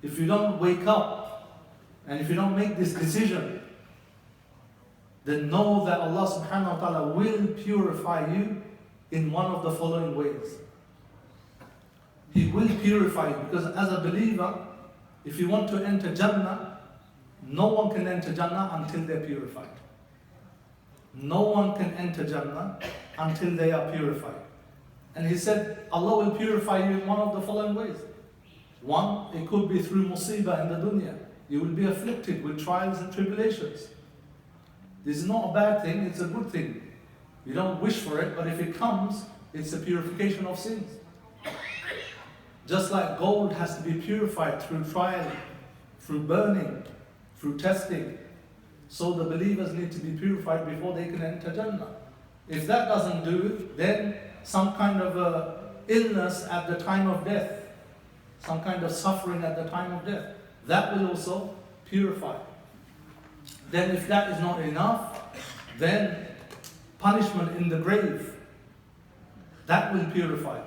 if you don't wake up, and if you don't make this decision, then know that Allah subhanahu wa ta'ala will purify you in one of the following ways. He will purify you, because as a believer, if you want to enter Jannah, no one can enter Jannah until they're purified. No one can enter Jannah until they are purified. And he said, Allah will purify you in one of the following ways. One, it could be through musibah in the dunya. You will be afflicted with trials and tribulations. This is not a bad thing, it's a good thing. You don't wish for it, but if it comes, it's a purification of sins. Just like gold has to be purified through trial, through burning, through testing, so the believers need to be purified before they can enter Jannah. If that doesn't do it, then some kind of a illness at the time of death, some kind of suffering at the time of death, that will also purify. Then if that is not enough, then punishment in the grave, that will purify.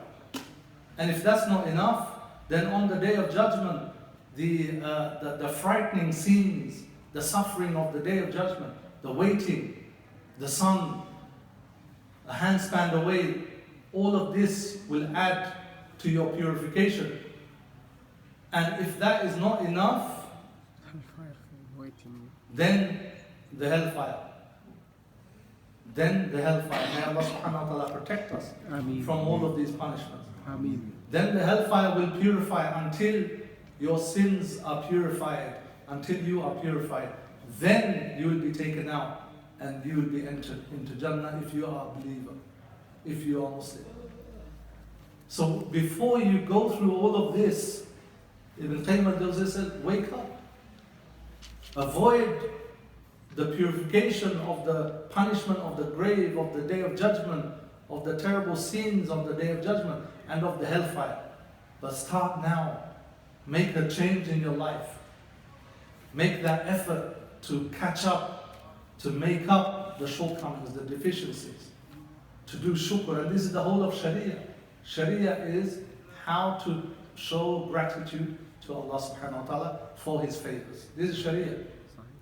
And if that's not enough, then on the day of judgment, the frightening scenes, the suffering of the day of judgment, the waiting, the sun, a handspan away, all of this will add to your purification. And if that is not enough, then the hellfire. Then the hellfire. May Allah subhanahu wa ta'ala protect us from all of these punishments. Then the hellfire will purify until your sins are purified, until you are purified. Then you will be taken out and you will be entered into Jannah if you are a believer, if you are Muslim. So before you go through all of this, Ibn Qayyim al-Jawziyya said, wake up. Avoid the purification of the punishment of the grave, of the day of judgment, of the terrible sins of the day of judgment, and of the hellfire. But start now. Make a change in your life. Make that effort to catch up, to make up the shortcomings, the deficiencies, to do shukr. And this is the whole of Sharia. Sharia is how to show gratitude to Allah subhanahu wa ta'ala for His favors. This is Sharia.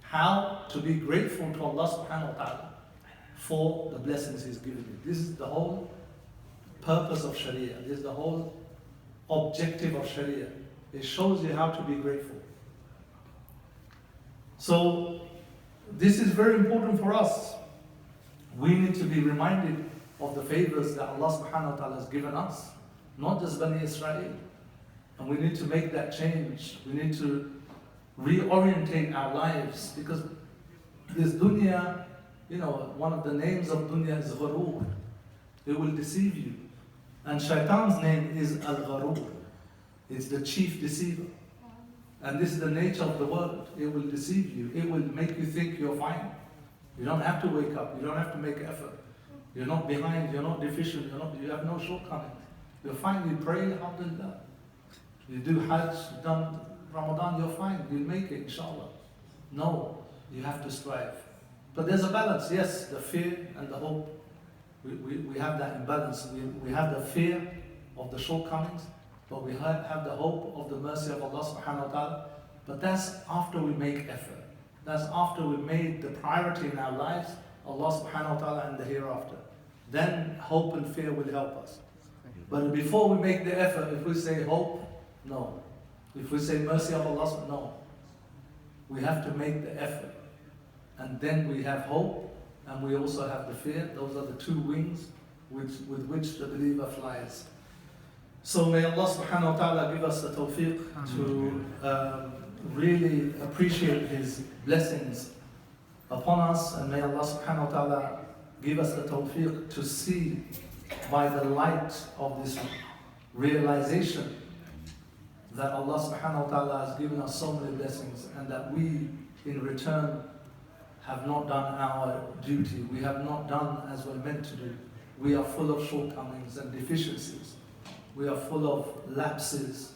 How to be grateful to Allah subhanahu wa ta'ala for the blessings He's given you. This is the whole purpose of Sharia. This is the whole objective of Sharia. It shows you how to be grateful. So this is very important for us. We need to be reminded of the favors that Allah subhanahu wa ta'ala has given us, not just Bani Israel. And we need to make that change. We need to reorientate our lives, because this dunya, one of the names of dunya is gharur. It will deceive you. And shaitan's name is al-gharur. It's the chief deceiver. And this is the nature of the world. It will deceive you. It will make you think you're fine. You don't have to wake up. You don't have to make effort. You're not behind. You're not deficient. You have no shortcomings. You're fine. You pray, alhamdulillah. You do Hajj, you've done Ramadan, you're fine. You'll make it, inshallah. No, you have to strive. But there's a balance. Yes, the fear and the hope. We have that imbalance. We have the fear of the shortcomings, but we have the hope of the mercy of Allah subhanahu wa ta'ala. But that's after we make effort. That's after we made the priority in our lives, Allah subhanahu wa ta'ala and the hereafter. Then hope and fear will help us. But before we make the effort, if we say hope, no. If we say mercy of Allah, no. We have to make the effort. And then we have hope, and we also have the fear. Those are the two wings with which the believer flies. So may Allah subhanahu wa ta'ala give us the tawfiq to really appreciate His blessings upon us, and may Allah subhanahu wa ta'ala give us the tawfiq to see by the light of this realization that Allah subhanahu wa ta'ala has given us so many blessings, and that we in return have not done our duty. We have not done as we're meant to do. We are full of shortcomings and deficiencies. We are full of lapses.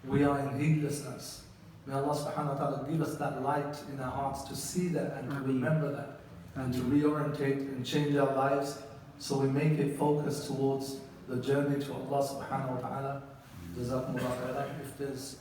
We are in heedlessness. May Allah subhanahu wa ta'ala give us that light in our hearts to see that and to remember that, and to reorientate and change our lives so we make it focus towards the journey to Allah subhanahu wa ta'ala. Jazakumullah khairan. If there's